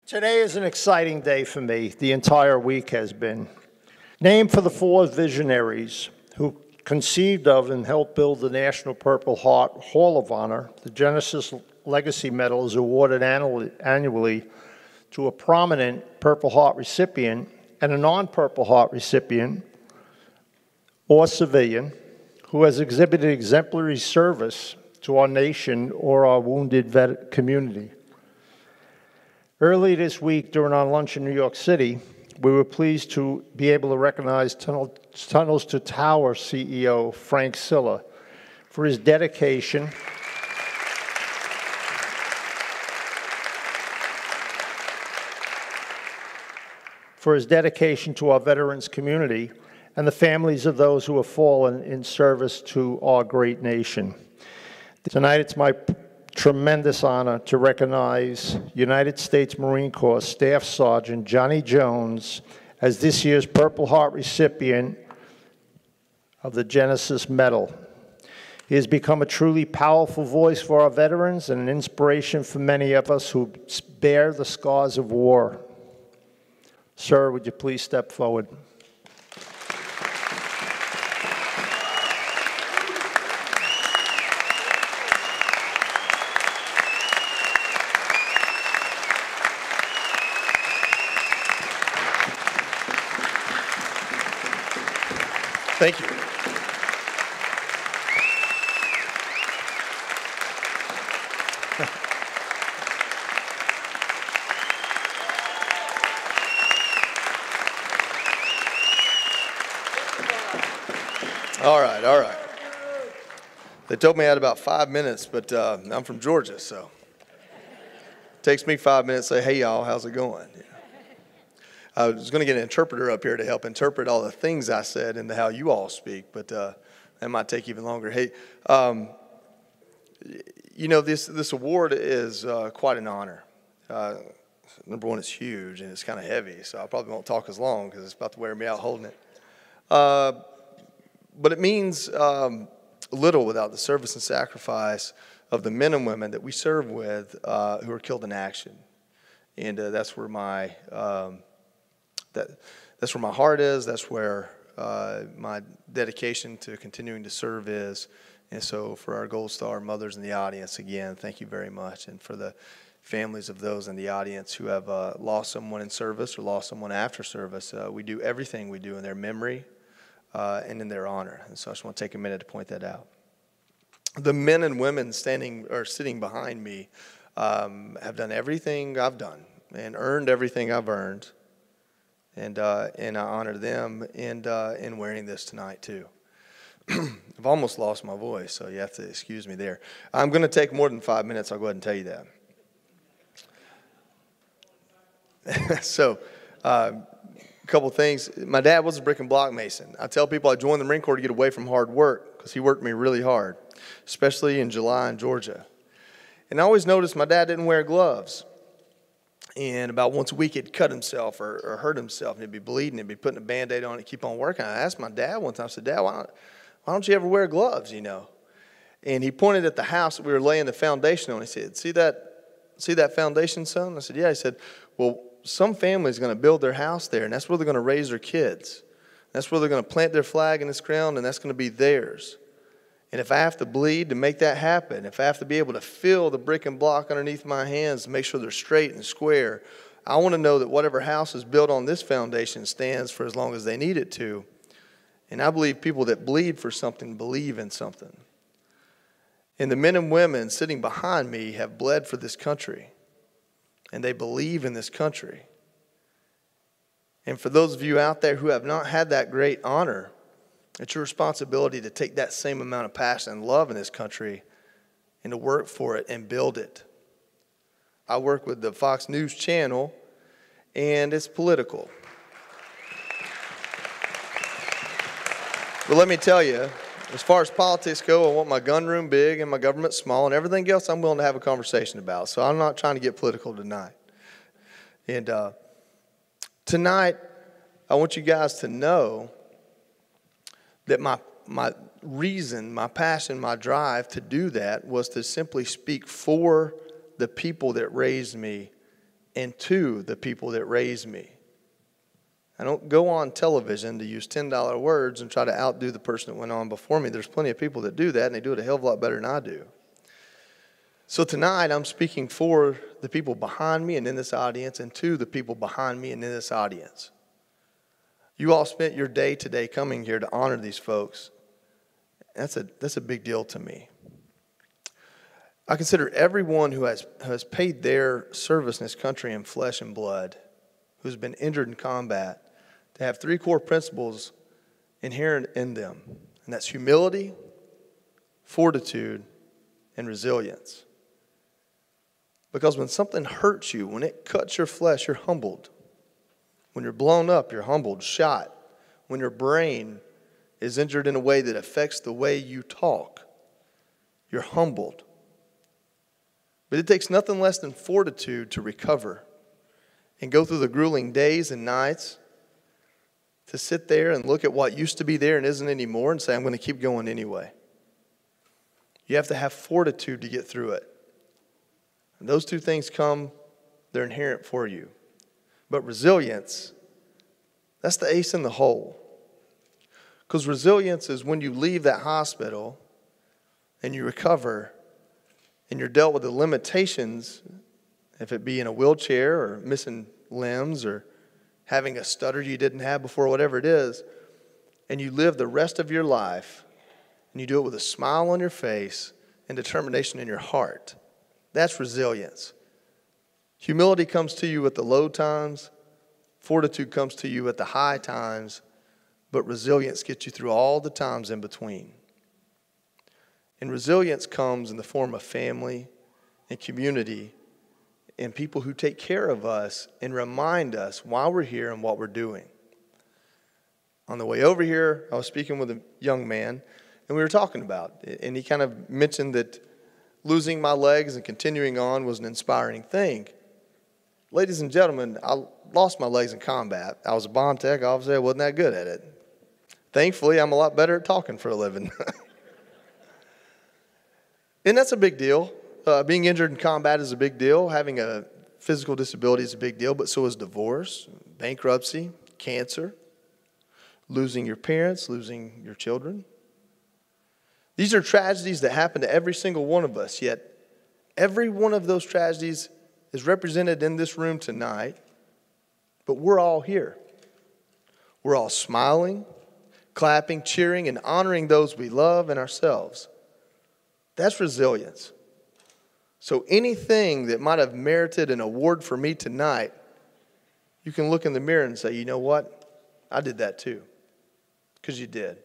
Today is an exciting day for me. The entire week has been. Named for the four visionaries who conceived of and helped build the National Purple Heart Hall of Honor, the Genesis Legacy Medal is awarded annually to a prominent Purple Heart recipient and a non-Purple Heart recipient or civilian who has exhibited exemplary service to our nation or our wounded vet community. Early this week, during our lunch in New York City, we were pleased to be able to recognize Tunnels to Tower CEO Frank Silla for his dedication to our veterans community and the families of those who have fallen in service to our great nation. Tonight, it's my tremendous honor to recognize United States Marine Corps Staff Sergeant Johnny Jones as this year's Purple Heart recipient of the Genesis Medal. He has become a truly powerful voice for our veterans and an inspiration for many of us who bear the scars of war. Sir, would you please step forward? Thank you. All right. They told me I had about 5 minutes, but I'm from Georgia, so it takes me 5 minutes to say, hey, y'all, how's it going? Yeah. I was going to get an interpreter up here to help interpret all the things I said into how you all speak, but that might take even longer. Hey, you know, this award is quite an honor. Number one, it's huge, and it's kind of heavy, so I probably won't talk as long because it's about to wear me out holding it. But it means little without the service and sacrifice of the men and women that we serve with who are killed in action. And that's where my that's where my heart is. That's where my dedication to continuing to serve is. And so for our Gold Star mothers in the audience, again, thank you very much. And for the families of those in the audience who have lost someone in service or lost someone after service, we do everything we do in their memory and in their honor. And so I just want to take a minute to point that out. The men and women standing or sitting behind me have done everything I've done and earned everything I've earned. And I honor them in wearing this tonight, too. I've almost lost my voice, so you have to excuse me there. I'm going to take more than 5 minutes. I'll go ahead and tell you that. So, a couple things. My dad was a brick and block mason. I tell people I joined the Marine Corps to get away from hard work because he worked me really hard, especially in July in Georgia. And I always noticed my dad didn't wear gloves. And about once a week, he'd cut himself or hurt himself, and he'd be bleeding, and he'd be putting a Band-Aid on it, keep on working. I asked my dad one time, I said, Dad, why don't you ever wear gloves, you know? And he pointed at the house that we were laying the foundation on. He said, see that foundation, son? I said, yeah. He said, well, some family's going to build their house there, and that's where they're going to raise their kids. That's where they're going to plant their flag in this ground, and that's going to be theirs. And if I have to bleed to make that happen, if I have to be able to feel the brick and block underneath my hands to make sure they're straight and square, I want to know that whatever house is built on this foundation stands for as long as they need it to. And I believe people that bleed for something believe in something. And the men and women sitting behind me have bled for this country. And they believe in this country. And for those of you out there who have not had that great honor, it's your responsibility to take that same amount of passion and love in this country and to work for it and build it. I work with the Fox News channel, and it's political. But let me tell you, as far as politics go, I want my gun room big and my government small, and everything else I'm willing to have a conversation about. So I'm not trying to get political tonight. And tonight, I want you guys to know that my reason, my passion, my drive to do that was to simply speak for the people that raised me and to the people that raised me. I don't go on television to use $10 words and try to outdo the person that went on before me. There's plenty of people that do that, and they do it a hell of a lot better than I do. So tonight, I'm speaking for the people behind me and in this audience, and to the people behind me and in this audience. You all spent your day today coming here to honor these folks. That's a big deal to me. I consider everyone who has paid their service in this country in flesh and blood, who's been injured in combat, to have 3 core principles inherent in them. And that's humility, fortitude, and resilience. Because when something hurts you, when it cuts your flesh, you're humbled. When you're blown up, you're humbled, shot. When your brain is injured in a way that affects the way you talk, you're humbled. But it takes nothing less than fortitude to recover and go through the grueling days and nights, to sit there and look at what used to be there and isn't anymore and say, I'm going to keep going anyway. You have to have fortitude to get through it. And those 2 things they're inherent for you. But resilience, that's the ace in the hole. Because resilience is when you leave that hospital and you recover and you're dealt with the limitations, if it be in a wheelchair or missing limbs or having a stutter you didn't have before, whatever it is, and you live the rest of your life and you do it with a smile on your face and determination in your heart. That's resilience. Humility comes to you at the low times. Fortitude comes to you at the high times. But resilience gets you through all the times in between. And resilience comes in the form of family and community and people who take care of us and remind us why we're here and what we're doing. On the way over here, I was speaking with a young man, and we were talking about it, and he kind of mentioned that losing my legs and continuing on was an inspiring thing. Ladies and gentlemen, I lost my legs in combat. I was a bomb tech. Obviously, I wasn't that good at it. Thankfully, I'm a lot better at talking for a living. And that's a big deal. Being injured in combat is a big deal. Having a physical disability is a big deal, but so is divorce, bankruptcy, cancer, losing your parents, losing your children. These are tragedies that happen to every single one of us, yet every one of those tragedies is represented in this room tonight, but we're all here. We're all smiling, clapping, cheering, and honoring those we love and ourselves. That's resilience. So anything that might have merited an award for me tonight, you can look in the mirror and say, you know what? I did that too. Because you did.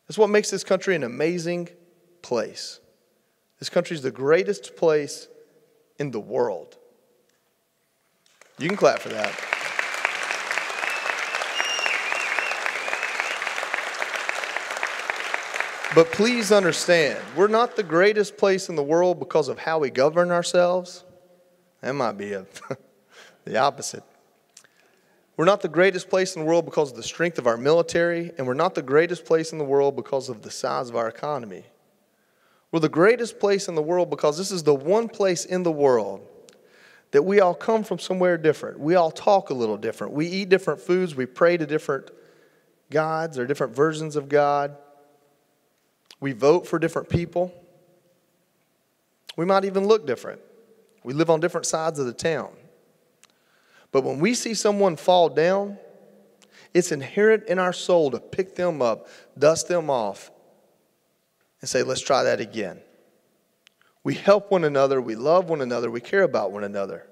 That's what makes this country an amazing place. This country is the greatest place in the world. You can clap for that. But please understand, we're not the greatest place in the world because of how we govern ourselves. That might be the opposite. We're not the greatest place in the world because of the strength of our military, and we're not the greatest place in the world because of the size of our economy. We're the greatest place in the world because this is the one place in the world that we all come from somewhere different. We all talk a little different. We eat different foods. We pray to different gods or different versions of God. We vote for different people. We might even look different. We live on different sides of the town. But when we see someone fall down, it's inherent in our soul to pick them up, dust them off, and say, let's try that again. We help one another. We love one another. We care about one another.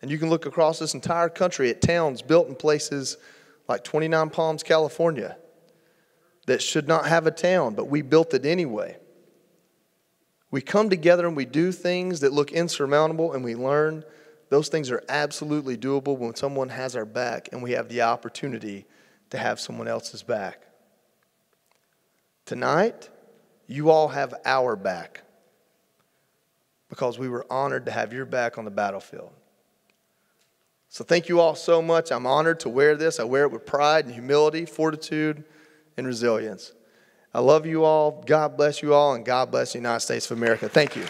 And you can look across this entire country at towns built in places like 29 Palms, California, that should not have a town, but we built it anyway. We come together and we do things that look insurmountable, and we learn those things are absolutely doable when someone has our back and we have the opportunity to have someone else's back. Tonight, you all have our back because we were honored to have your back on the battlefield. So thank you all so much. I'm honored to wear this. I wear it with pride and humility, fortitude, and resilience. I love you all. God bless you all, and God bless the United States of America. Thank you.